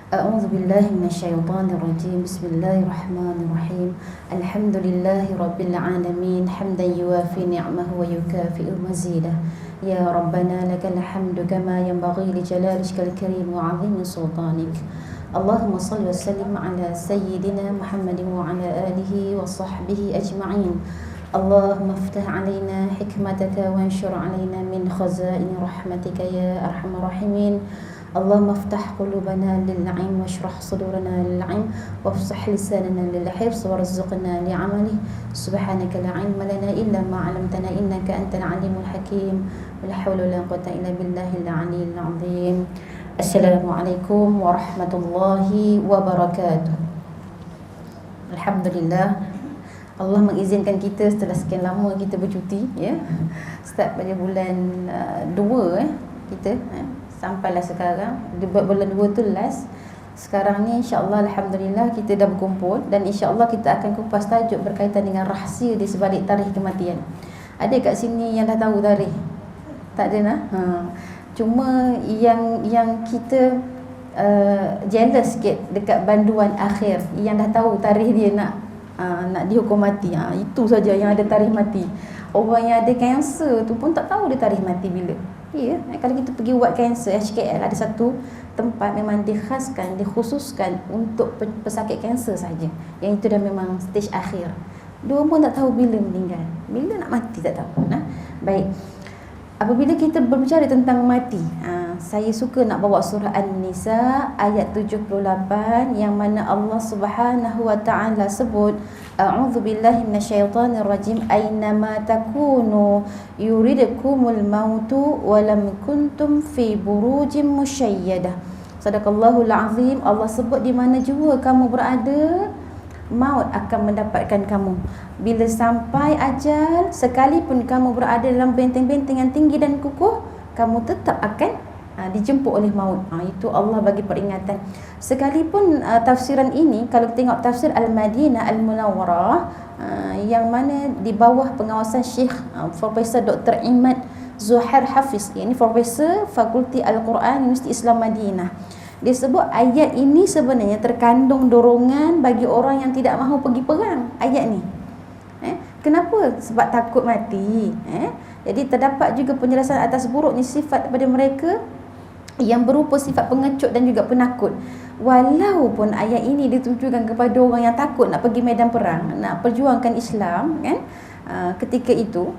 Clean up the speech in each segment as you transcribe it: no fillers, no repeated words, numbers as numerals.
أعوذ بالله من الشيطان الرجيم بسم الله الرحمن الرحيم الحمد لله رب العالمين حمدا يوافي نعمه ويكافئ مزيده يا ربنا لك الحمد كما ينبغي لجلالك الكريم وعظيم سلطانك اللهم صل وسلم على سيدنا محمد وعلى آله وصحبه أجمعين اللهم افتح علينا حكمتك وانشر علينا من خزائن رحمتك يا أرحم الراحمين اللهم افتح قلوبنا للعلم واشرح صدورنا للعلم وافصح لساننا للحفظ وارزقنا لعمله سبحانك لا علم لنا إلا ما علمتنا إنك أنت العليم الحكيم ولا حول ولا قوة إلا بالله العلي العظيم السلام عليكم ورحمة الله وبركاته. Alhamdulillah, Allah mengizinkan kita setelah sekian lama kita bercuti, ya. Start pada bulan 2 kita sampailah sekarang bulan 2 tu last. Sekarang ni insya-Allah alhamdulillah kita dah berkumpul dan insya-Allah kita akan kupas tajuk berkaitan dengan rahsia di sebalik tarikh kematian. Ada kat sini yang dah tahu tarikh? Tak ada nah. Cuma yang kita jealous sikit dekat banduan akhir yang dah tahu tarikh dia nak dihukum mati. Itu saja yang ada tarikh mati. Orang yang ada kanser tu pun tak tahu dia tarikh mati bila. Ya, kalau kita pergi buat kanser HKL, ada satu tempat memang dikhususkan untuk pesakit kanser saja. Yang itu dah memang stage akhir. Dia pun tak tahu bila meninggal, bila nak mati tak tahu. Baik. Apabila kita berbicara tentang mati, saya suka nak bawa surah An-Nisa ayat 78 yang mana Allah Subhanahu wa taala sebut a'udzu billahi minasyaitonir rajim aynama takunu yuridkumul mautu wa lam kuntum fi burujin musyayyadah. Sadaqallahul azim. Allah sebut di mana jua kamu berada, maut akan mendapatkan kamu. Bila sampai ajal, sekalipun kamu berada dalam benteng-benteng yang tinggi dan kukuh, kamu tetap akan dijemput oleh maut. Itu Allah bagi peringatan. Sekalipun tafsiran ini, kalau tengok tafsir Al-Madinah Al-Munawwarah, yang mana di bawah pengawasan Syekh Profesor Dr. Imad Zuhair Hafiz, ini Profesor Fakulti Al-Quran Universiti Islam Madinah. Dia sebut ayat ini sebenarnya terkandung dorongan bagi orang yang tidak mahu pergi perang. Ayat ni. Kenapa? Sebab takut mati. Jadi terdapat juga penjelasan atas buruknya sifat daripada mereka yang berupa sifat pengecut dan juga penakut. Walaupun ayat ini ditujukan kepada orang yang takut nak pergi medan perang, nak perjuangkan Islam, kan? Ketika itu,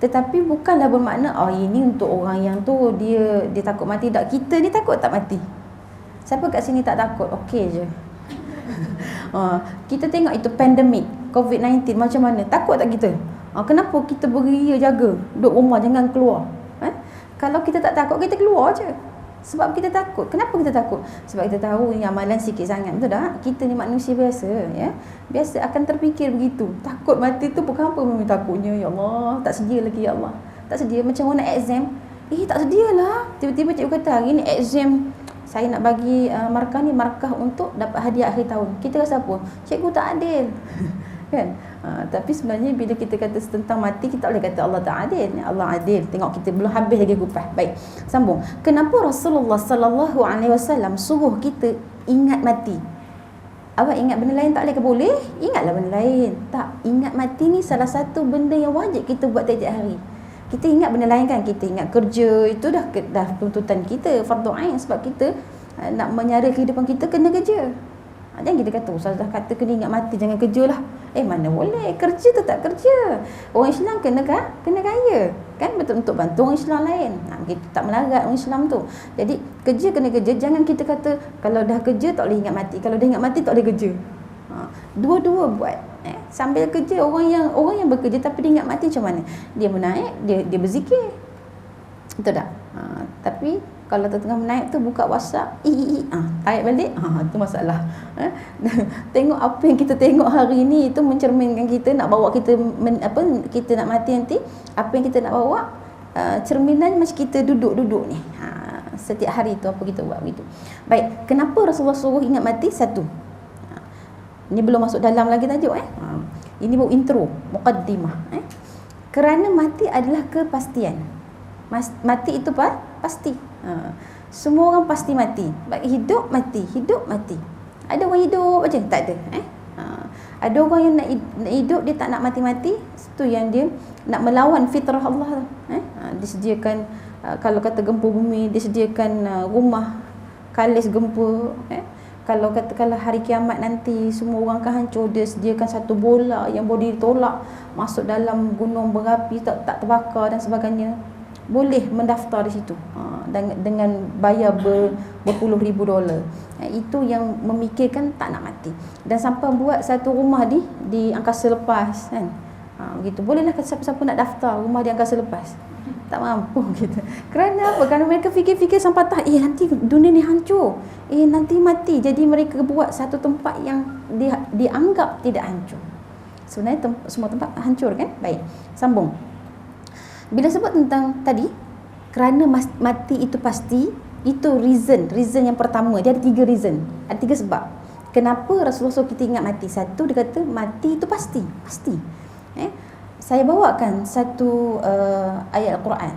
tetapi bukanlah bermakna ini untuk orang yang tu dia takut mati. Tak, kita ni takut tak mati. Siapa kat sini tak takut? Okey je. Kita tengok itu pandemik COVID-19 macam mana? Takut tak kita? Kenapa kita beria jaga duduk rumah jangan keluar? Kalau kita tak takut, kita keluar je. Sebab kita takut. Kenapa kita takut? Sebab kita tahu ni amalan sikit sangat. Betul tak? Kita ni manusia biasa, ya. Biasa akan terfikir begitu. Takut mati tu bukan apa memang takutnya. Ya Allah, tak sedia lagi ya Allah. Tak sedia. Macam orang nak exam. Tak sedialah. Tiba-tiba cikgu kata hari ni exam, saya nak bagi markah untuk dapat hadiah akhir tahun. Kita rasa apa? Cikgu tak adil. Kan? Tapi sebenarnya bila kita kata tentang mati, kita boleh kata Allah tak adil. Allah adil. Tengok kita belum habis lagi kupas. Baik, sambung. Kenapa Rasulullah sallallahu alaihi wasallam suruh kita ingat mati? Awak ingat benda lain tak boleh ke? Boleh. Ingatlah benda lain. Tak, ingat mati ni salah satu benda yang wajib kita buat tiap-tiap hari. Kita ingat benda lain kan, kita ingat kerja, itu dah tuntutan kita, fardu ain, sebab kita nak menyara kehidupan kita kena kerja. Jangan kita kata ustaz dah kata kena ingat mati, jangan kerjalah. Mana boleh, kerja tetap kerja. Orang Islam kena kaya, kan, betul, untuk bantu orang Islam lain. Kita tak melarat orang Islam tu. Jadi kerja kena kerja. Jangan kita kata kalau dah kerja tak boleh ingat mati, kalau dah ingat mati tak boleh kerja. Dua-dua buat. Sambil kerja, orang yang bekerja tapi dia ingat mati macam mana? Dia menaik, dia berzikir. Betul tak? Tapi kalau tengah menaik tu buka WhatsApp, tarik balik, itu masalah. Tengok apa yang kita tengok hari ni, itu mencerminkan kita nak bawa kita kita nak mati nanti. Apa yang kita nak bawa, cerminan macam kita duduk-duduk ni. Setiap hari tu apa kita buat begitu. Baik, kenapa Rasulullah suruh ingat mati? Satu, ini belum masuk dalam lagi tajuk. Ini baru intro, muqaddimah. Kerana mati adalah kepastian. Mati itu pasti. Semua orang pasti mati. Hidup mati, hidup mati. Ada orang hidup aja, tak ada. Ada orang yang nak hidup, dia tak nak mati-mati. Itu yang dia nak melawan fitrah Allah. Disediakan kalau kata gempa bumi, disediakan rumah kalis gempa. Kalau hari kiamat nanti semua orang akan hancur, dia sediakan satu bola yang boleh ditolak masuk dalam gunung berapi, tak terbakar dan sebagainya. Boleh mendaftar di situ dengan bayar berpuluh ribu dolar. Itu yang memikirkan tak nak mati. Dan sampai buat satu rumah di angkasa lepas kan. Begitu. Bolehlah siapa-siapa nak daftar rumah di angkasa lepas. Tak mampu gitu. Kerana apa? Kerana mereka fikir-fikir sampai tak, nanti dunia ni hancur. Nanti mati. Jadi mereka buat satu tempat yang dianggap tidak hancur. Sebenarnya semua tempat hancur kan? Baik. Sambung. Bila sebut tentang tadi, kerana mati itu pasti, itu reason yang pertama. Dia ada 3 reason, ada 3 sebab kenapa Rasulullah suruh kita ingat mati. Satu, dia kata mati itu pasti. Saya bawakan satu ayat Al-Quran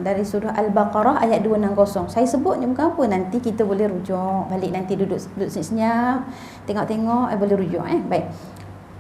dari surah Al-Baqarah ayat 260. Saya sebutnya bukan apa, nanti kita boleh rujuk balik, nanti duduk senyap, tengok-tengok, boleh rujuk. Baik.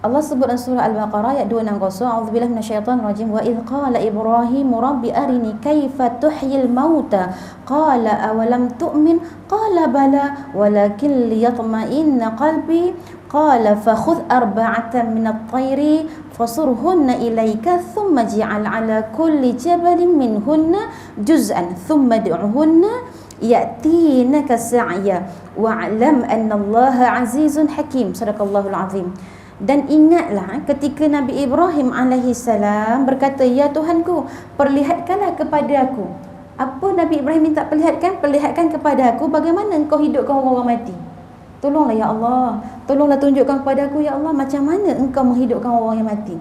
Allah sebut dalam surah Al-Baqarah ayat 260, a'udzubillahi minasyaitonir rajim, wa idz qala Ibrahim rabbi arini kaifa tuhyil mauta qala awalam tu'min qala bala walakin liyatma'inna qalbi qala fakhudh arba'atan minat tayri fasurhunna ilayka thumma ij'al 'ala kulli jabalin minhunna juz'an thumma ad'uhunna ya'tinaka sa'ya wa'lam anna Allaha 'azizun hakim. Sadaqallahul 'azim. Dan ingatlah ketika Nabi Ibrahim alaihissalam berkata, ya Tuhanku, perlihatkanlah kepada aku. Apa Nabi Ibrahim minta perlihatkan? Perlihatkan kepada aku bagaimana engkau hidupkan orang-orang mati. Tolonglah ya Allah, tolonglah tunjukkan kepada aku ya Allah, macam mana engkau menghidupkan orang yang mati.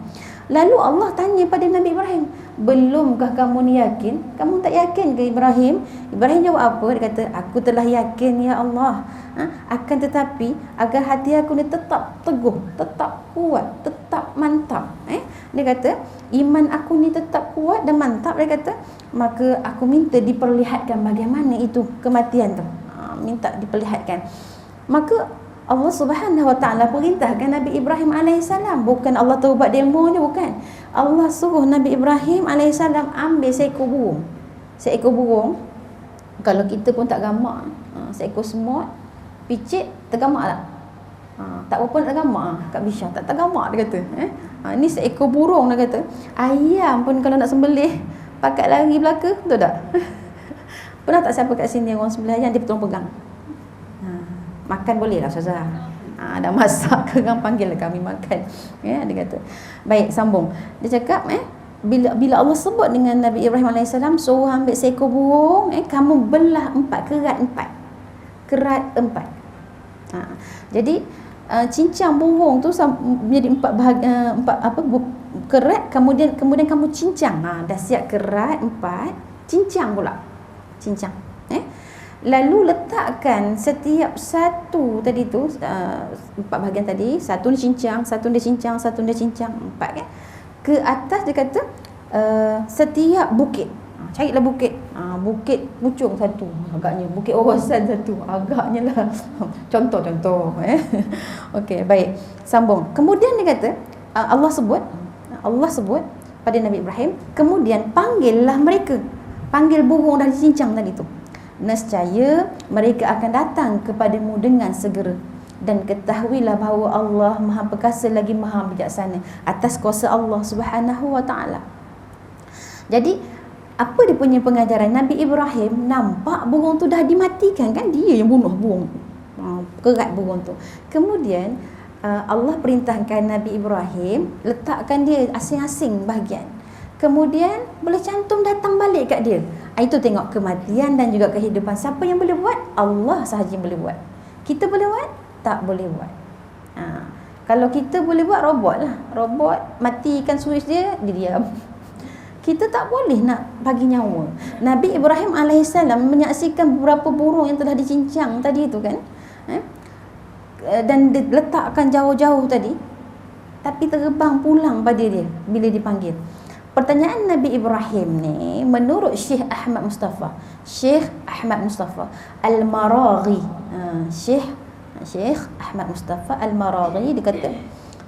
Lalu Allah tanya pada Nabi Ibrahim, belumkah kamu ni yakin? Kamu tak yakin ke Ibrahim? Ibrahim jawab apa? Dia kata, aku telah yakin ya Allah. Akan tetapi agar hati aku ni tetap teguh, tetap kuat, tetap mantap. Dia kata, iman aku ni tetap kuat dan mantap. Dia kata, maka aku minta diperlihatkan bagaimana itu kematian tu. Minta diperlihatkan. Maka Allah Subhanahu Wa Taala perintahkan Nabi Ibrahim alaihissalam, bukan Allah tu buat demo je, bukan. Allah suruh Nabi Ibrahim alaihissalam ambil seekor burung. Seekor burung, kalau kita pun tak gamak, seekor semut picit tergamak tak? Tak apa nak tergamak Kak Bisha, tak tergamak dia kata. Ni seekor burung dia kata. Ayam pun kalau nak sembelih pakat lari belaka, betul tak? Pernah tak siapa kat sini orang sembelih ayam dia tolong pegang? Makan boleh lah Ustazah. Dah masak ke kan, panggil kami makan. Dia kata. Baik, sambung. Dia cakap bila Allah sebut dengan Nabi Ibrahim alaihissalam, suruh ambil seekor burung, kamu belah 4, kerat 4. Jadi cincang burung tu menjadi 4 bahagian, 4 kerat, kemudian kamu cincang. Dah siap kerat 4, cincang pula. Cincang. Lalu letakkan setiap satu tadi tu 4 bahagian tadi, satu ni cincang, satu ni cincang, satu ni cincang, 4 kan. Ke atas dia kata setiap bukit. Carilah bukit. Bukit Pucung satu agaknya, Bukit Orasan satu agaknya lah. Contoh. Okey, baik. Sambung. Kemudian dia kata Allah sebut pada Nabi Ibrahim, kemudian panggillah mereka. Panggil burung dah dicincang tadi tu. Nescaya mereka akan datang kepadamu dengan segera, dan ketahuilah bahawa Allah Maha Perkasa lagi Maha Bijaksana atas kuasa Allah Subhanahu Wa Taala. Jadi apa dia punya pengajaran? Nabi Ibrahim nampak burung tu dah dimatikan kan, dia yang bunuh burung, kerat burung tu. Kemudian Allah perintahkan Nabi Ibrahim letakkan dia asing-asing bahagian. Kemudian boleh cantum datang balik kat dia. Itu tengok kematian dan juga kehidupan. Siapa yang boleh buat? Allah sahaja yang boleh buat. Kita boleh buat? Tak boleh buat. Kalau kita boleh buat, robot lah. Robot matikan switch dia diam. Kita tak boleh nak bagi nyawa. Nabi Ibrahim alaihissalam menyaksikan beberapa burung yang telah dicincang tadi itu kan, dan diletakkan jauh-jauh tadi, tapi terbang pulang pada dia bila dipanggil. pertanyaan Nabi Ibrahim ni menurut Syekh Ahmad Mustafa Al-Maraghi, Syekh Ahmad Mustafa Al-Maraghi, dia kata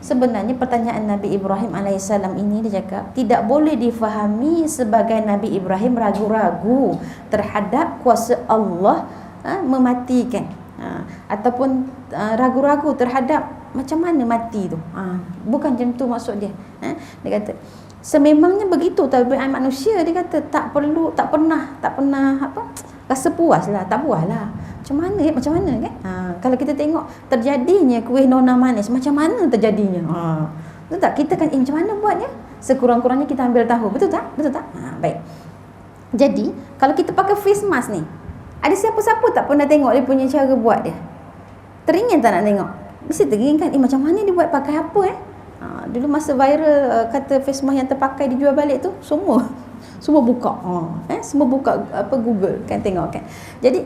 sebenarnya pertanyaan Nabi Ibrahim alaihissalam ini, dia cakap tidak boleh difahami sebagai Nabi Ibrahim ragu-ragu terhadap kuasa Allah mematikan, ataupun ragu-ragu terhadap macam mana mati tu. Bukan macam tu maksud dia. Dia kata sememangnya begitu tabiat manusia, dia kata tak pernah rasa puas lah, tak puas lah. Macam mana kan? Kalau kita tengok terjadinya kuih nona manis, macam mana terjadinya? Betul tak? Kita kan macam mana buatnya? Sekurang-kurangnya kita ambil tahu. Betul tak? Baik. Jadi, kalau kita pakai face mask ni, ada siapa-siapa tak pernah tengok dia punya cara buat dia? Teringin tak nak tengok? Mesti teringin kan? Macam mana dia buat, pakai apa dulu masa viral kata face mask yang terpakai dijual balik tu, semua buka. Semua buka Google kan, tengok kan. Jadi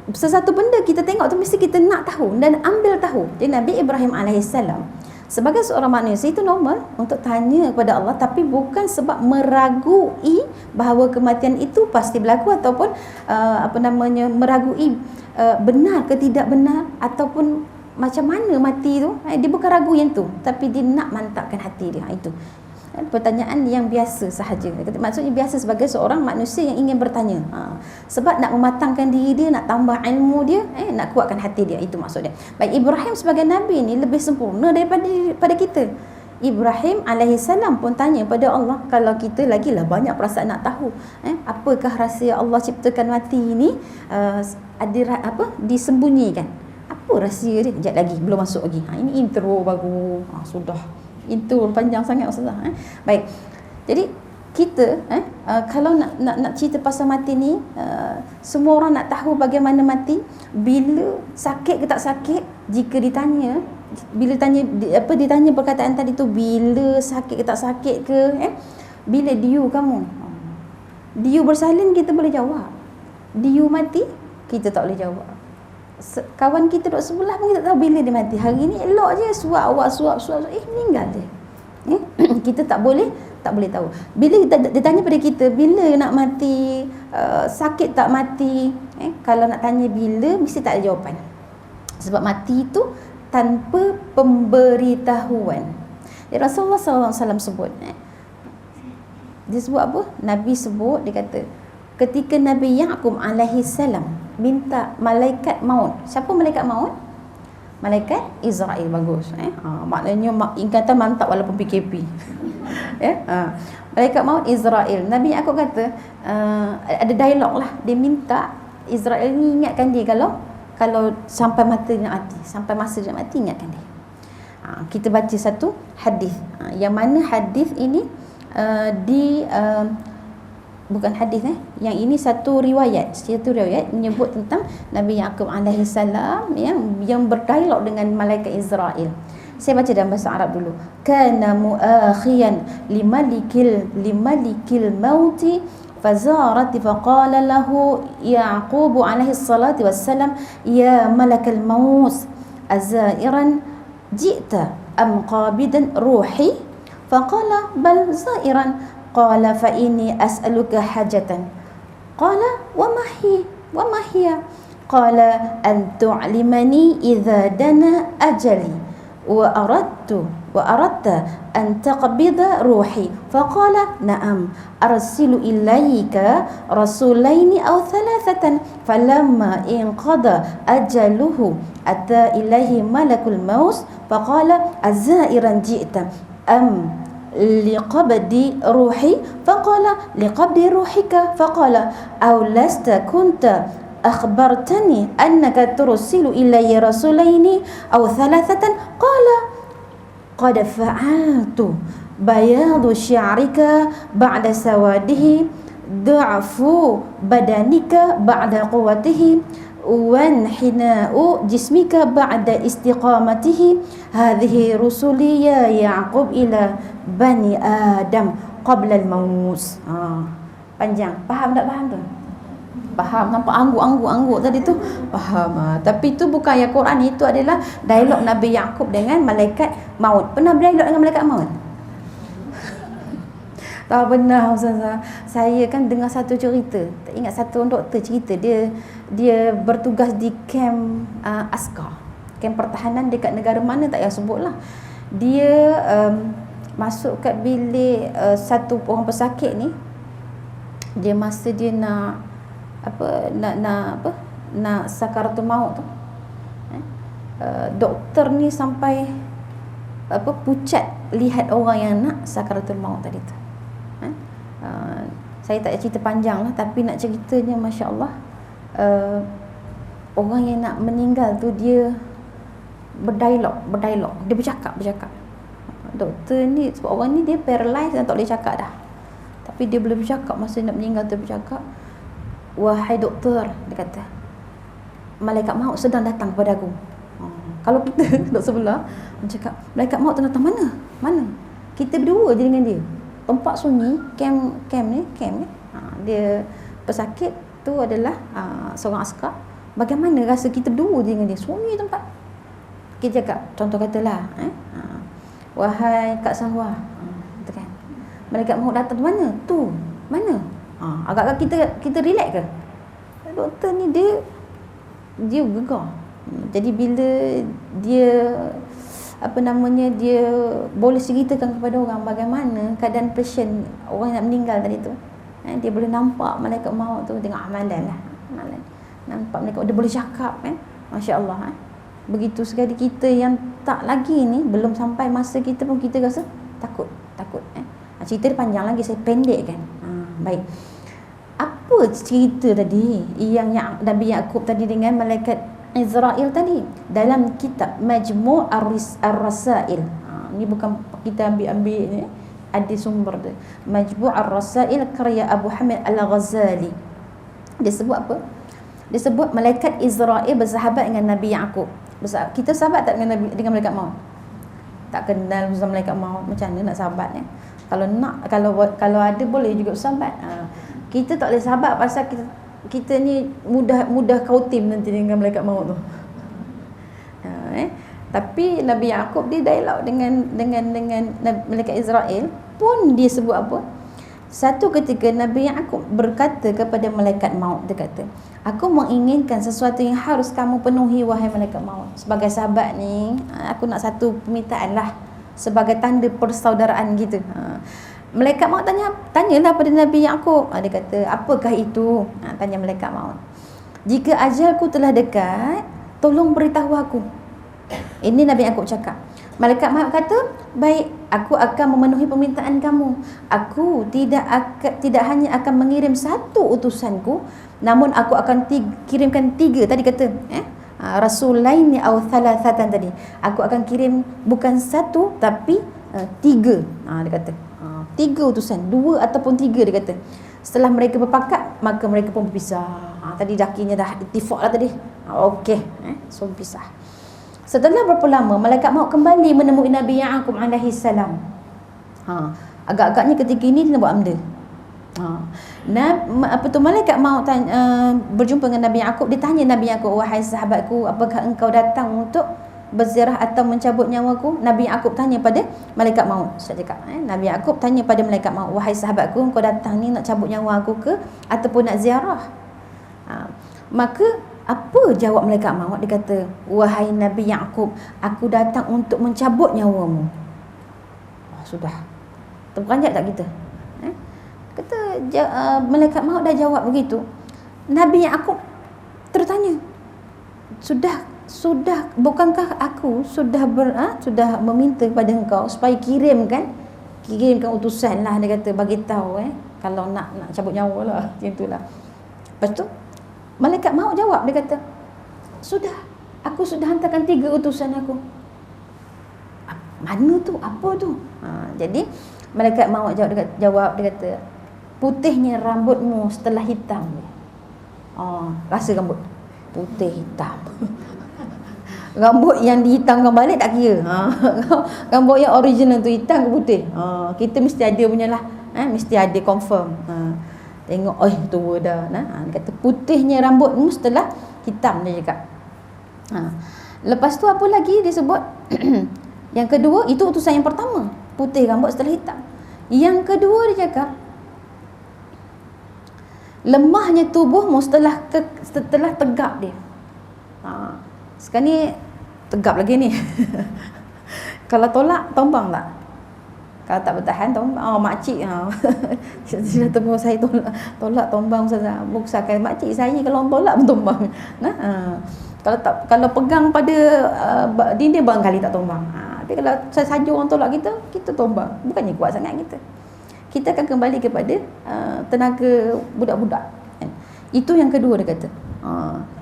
sesuatu benda kita tengok tu mesti kita nak tahu dan ambil tahu. Jadi Nabi Ibrahim alaihissalam sebagai seorang manusia itu normal untuk tanya kepada Allah, tapi bukan sebab meragui bahawa kematian itu pasti berlaku, ataupun meragui benar ke tidak benar, ataupun macam mana mati tu. Dia bukan ragu yang tu, tapi dia nak mantapkan hati dia. Itu pertanyaan yang biasa sahaja. Maksudnya biasa sebagai seorang manusia yang ingin bertanya, sebab nak mematangkan diri dia, nak tambah ilmu dia, nak kuatkan hati dia. Itu maksud dia. Baik, Ibrahim sebagai Nabi ni lebih sempurna daripada kita. Ibrahim alaihissalam pun tanya pada Allah, kalau kita lagilah banyak perasaan nak tahu, apakah rahsia Allah ciptakan mati ni, disembunyikan. Apa rahsia dia? Sekejap lagi, belum masuk lagi. Ini intro baru. Sudah. Itu panjang sangat Ustazah. Baik. Jadi kita kalau nak cerita pasal mati ni, semua orang nak tahu bagaimana mati, bila sakit ke tak sakit. Jika ditanya, ditanya perkataan tadi tu, bila sakit ke tak sakit ke, bila diu kamu, diu bersalin, kita boleh jawab. Diu mati, kita tak boleh jawab. Kawan kita duduk sebelah pun kita tahu bila dia mati. Hari ni elok je suap meninggal dia. Kita tak boleh tahu. Bila ditanya pada kita bila nak mati, sakit tak mati, kalau nak tanya bila, mesti tak ada jawapan. Sebab mati itu tanpa pemberitahuan. Rasulullah SAW sebut, dia sebut apa? Nabi sebut, dia kata ketika Nabi Ya'qub alaihissalam minta malaikat maut. Siapa malaikat maut? Malaikat Israel. Bagus. Maknanya ingatan mantap walaupun PKP. Malaikat maut Israel. Nabi Ya'qub kata, ada dialog lah. Dia minta Israel ni ingatkan dia kalau sampai masa dia nak mati, ingatkan dia. Kita baca satu hadis. Yang mana hadis ini bukan hadis yang ini satu riwayat menyebut tentang Nabi Ya'qub alaihissalam yang berdialog dengan malaikat Israel. Saya baca dalam bahasa Arab dulu. Kana muakhiyan limalikil mauti fazarat faqala lahu Ya'qub alaihi salatu wassalam ya malakal maut azairan ji'ta am qabidan ruhi faqala bal zairan. Qala fa inni as'aluka hajatan. Qala wa ma hiya? Qala an tu'limani idza dana ajali wa aradta an taqbida ruhi. Faqala na'am arsilu ilayka rasulaini aw thalathatan. Falamma inqada ajaluhu ata ilayhi malakul maut faqala azairan ji'ta am liqabdi ruhi faqala liqabdi ruhika faqala aw lasta kunta akhbartani annaka tursilu ilayya rasulaini aw thalathatan qala qad fa'altu bayadu syi'rika ba'da sawadihi du'afu badanika ba'da quwwatihi wanhina'u jismika ba'da istiqamatihi hadhihi rusuli ya Ya'qub ila bani Adam qabla al-maut. Panjang. Faham tak faham tu? Faham. Nampak angguk tadi tu? Faham. Tapi itu bukan ayat Quran, itu adalah dialog Nabi Ya'qub dengan malaikat maut. Pernah berdialog dengan malaikat maut? Tak benar Ustazah. Saya kan dengar satu cerita. Tak ingat satu orang doktor cerita dia bertugas di kem askar. Kem pertahanan dekat negara mana tak payah sebutlah. Dia masuk kat bilik satu orang pesakit ni. Dia masa dia nak nak sakaratul maut tu. Doktor ni sampai pucat lihat orang yang nak sakaratul maut tadi tu. Saya tak cerita panjang lah, tapi nak ceritanya Masya Allah, orang yang nak meninggal tu dia berdialog, dia bercakap. Doktor ni, sebab orang ni dia paralyzed dan tak boleh cakap dah, tapi dia boleh bercakap. Masa nak meninggal tu bercakap, wahai doktor, dia kata, malaikat maut sedang datang kepada aku. Kalau kita duduk sebelah, cakap, malaikat maut datang mana? Kita berdua je dengan dia, tempat sunyi, kem ni. Dia pesakit tu adalah seorang askar. Bagaimana rasa kita berdua je dengan dia, sunyi tempat. Kita cakap, contoh katalah, wahai Kak Sahwa, kan, malaikat maut datang mana? Tu, mana? Agak-agak kita relax ke? Doktor ni dia gegar. Jadi bila dia dia boleh ceritakan kepada orang bagaimana keadaan pasien, orang yang nak meninggal tadi tu, dia boleh nampak malaikat maut tu, tengok amalan lah, nampak malaikat, dia boleh cakap, Masya Allah. Begitu sekali kita yang tak lagi ni, belum sampai masa kita pun kita rasa takut. Cerita dia panjang lagi, saya pendek kan. Baik, apa cerita tadi yang Nabi Yaqub tadi dengan malaikat Israel tadi dalam kitab Majmu' Ar-Rasail. Ni bukan kita ambil ni, ada sumber dia. Majmu' Ar-Rasail karya Abu Hamid Al-Ghazali. Dia sebut apa? Dia sebut malaikat Israel bersahabat dengan Nabi Yaqub. Kita sahabat tak dengan malaikat maut? Tak kenal sama malaikat maut, macam mana nak sahabat ni? Kalau ada boleh juga sahabat. Kita tak boleh sahabat pasal kita ni mudah kautim nanti dengan malaikat maut tu. Tapi Nabi Yaqub dia dialog dengan malaikat Israel pun dia sebut apa? Satu ketika Nabi Yaqub berkata kepada malaikat maut, dia kata, aku menginginkan sesuatu yang harus kamu penuhi wahai malaikat maut. Sebagai sahabat ni, aku nak satu permintaan lah, sebagai tanda persaudaraan kita. Malaikat maut tanyalah pada Nabi Yaqub. Dia kata, apakah itu? Tanya malaikat maut. Jika ajalku telah dekat, tolong beritahu aku. Ini Nabi Yaqub cakap. Malaikat maut kata, baik, aku akan memenuhi permintaan kamu. Aku tidak hanya akan mengirim satu utusanku, namun aku akan kirimkan 3. Tadi kata rasulaini aw thalathatan tadi. Aku akan kirim bukan 1 tapi 3. Dia kata 3 utusan, 2 ataupun 3, dia kata. Setelah mereka berpakat, maka mereka pun berpisah. Tadi dakinya dah ittifaq lah tadi. Okey, so berpisah. Setelah berapa lama, malaikat maut kembali menemui Nabi Yaqub alaihi salam. Agak-agaknya ketika ini dia nak buat amda. Malaikat maut berjumpa dengan Nabi Yaqub. Dia tanya Nabi Yaqub, wahai sahabatku, apakah engkau datang untuk berziarah atau mencabut nyawaku? Nabi Yaqub tanya pada malaikat maut. Saya cakap, Nabi Yaqub tanya pada malaikat maut, wahai sahabatku, engkau datang ni nak cabut nyawa aku ke ataupun nak ziarah? Maka apa jawab malaikat maut? Dia kata, wahai Nabi Yaqub, aku datang untuk mencabut nyawamu. Sudah. Terperanjat tak kita? Kata malaikat maut dah jawab begitu. Nabi Yaqub tertanya, sudah bukankah aku sudah meminta kepada engkau supaya kirimkan utusan lah, dia kata, bagi tahu kalau nak cabut nyawa lah, macam itulah. Lepas tu malaikat maut jawab, dia kata, aku sudah hantarkan 3 utusan aku. Mana tu? Apa tu? Jadi malaikat maut jawab, dia kata, putihnya rambutmu setelah hitam. Rasa rambut putih hitam. Rambut yang dihitamkan balik tak kira. Rambut yang original tu hitam ke putih. Kita mesti ada punya lah. Mesti ada confirm. Tengok, tua dah. Dia kata, putihnya rambutmu setelah hitam, dia cakap. Lepas tu apa lagi dia sebut? Yang kedua, itu utusan yang pertama, putih rambut setelah hitam. Yang kedua dia cakap, lemahnya tubuhmu setelah tegap dia. Sekarang ni tegap lagi ni. Kalau tolak, tombang tak? Kalau tak bertahan, tombang. Makcik dia temu saya tolak tombang Ustazah. Bukan makcik saya kalau tolak pun tombang. Kalau pegang pada dinding barangkali tak tombang. Tapi kalau saja orang tolak kita tombang. Bukannya kuat sangat kita. Kita akan kembali kepada tenaga budak-budak. Itu yang kedua dia kata.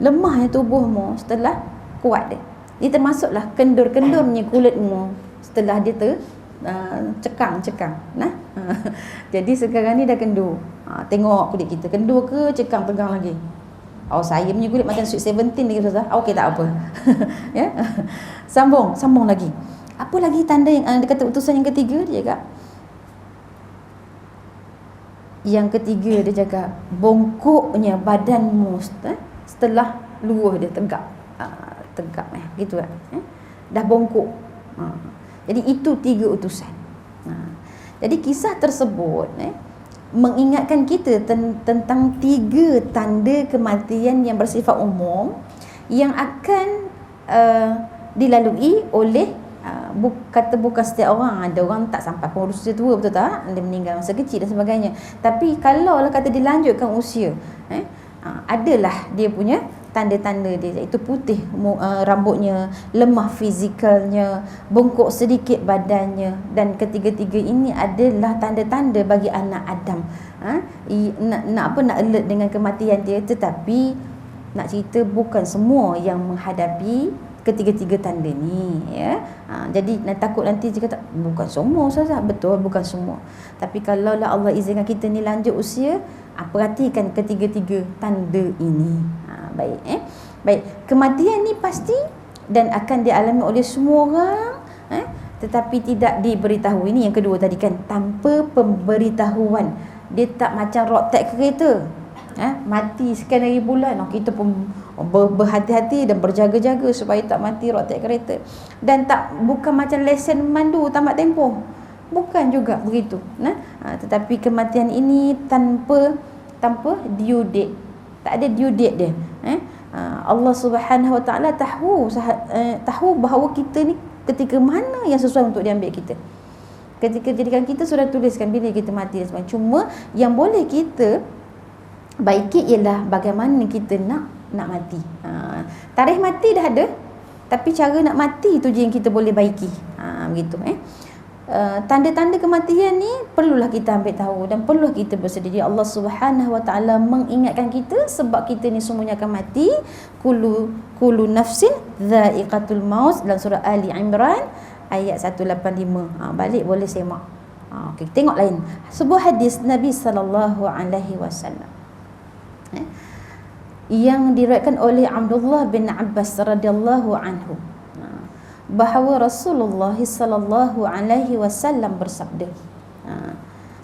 Lemahnya tubuhmu setelah kuat dia. Ini termasuklah kendur-kendurnya kulitmu setelah dia cekang. Jadi sekarang ni dah kendur. Tengok kulit kita kendur ke cekang tegang lagi. Saya punya kulit macam Sweet 17 lagi Ustazah. Okey, tak apa. Ya. Sambung lagi. Apa lagi tanda yang dia kata utusan yang ketiga dia cakap? Yang ketiga dia cakap bongkoknya badanmu setelah luar dia tegap gitu kan. Dah bongkok. Jadi itu 3 utusan. Jadi kisah tersebut mengingatkan kita tentang 3 tanda kematian yang bersifat umum yang akan dilalui oleh bukan setiap orang. Ada orang tak sampai pun usia tua, betul tak? Dia meninggal masa kecil dan sebagainya. Tapi kalau lah kata dilanjutkan usia, adalah dia punya tanda-tanda dia, iaitu putih rambutnya, lemah fizikalnya, bongkok sedikit badannya, dan ketiga-tiga ini adalah tanda-tanda bagi anak Adam. Nak alert dengan kematian dia, tetapi nak cerita bukan semua yang menghadapi ketiga-tiga tanda ni, ya. Jadi takut nanti dia kata bukan semua Ustazah. Betul, bukan semua. Tapi kalau lah Allah izinkan kita ni lanjut usia, perhatikan ketiga-tiga tanda ini. Baik. Kematian ni pasti dan akan dialami oleh semua orang, tetapi tidak diberitahu. Ini yang kedua tadi kan, tanpa pemberitahuan. Dia tak macam road tax kereta. Mati sekian hari bulan, kita pun berhati-hati dan berjaga-jaga supaya tak mati road tax kereta. Dan bukan macam lesen memandu tamat tempoh. Bukan juga begitu. Tetapi kematian ini tanpa due date. Tak ada due date dia. Allah Subhanahu Wa Taala tahu bahawa kita ni ketika mana yang sesuai untuk diambil kita. Ketika jadikan kita sudah tuliskan bila kita mati dan sebagainya. Cuma yang boleh kita baiki ialah bagaimana kita nak mati. Tarikh mati dah ada, tapi cara nak mati tu je yang kita boleh baiki. Begitu. Tanda-tanda kematian ni perlulah kita ambil tahu dan perlu kita bersedia. Allah Subhanahu Wa Taala mengingatkan kita sebab kita ni semuanya akan mati. Kullu nafsin dha'iqatul maut dalam surah Ali Imran ayat 185. Balik boleh semak. Okey, tengok lain. Sebuah hadis Nabi sallallahu alaihi wasallam yang diriwayatkan oleh Abdullah bin Abbas radhiyallahu anhu, bahawa Rasulullah sallallahu alaihi wasallam bersabda.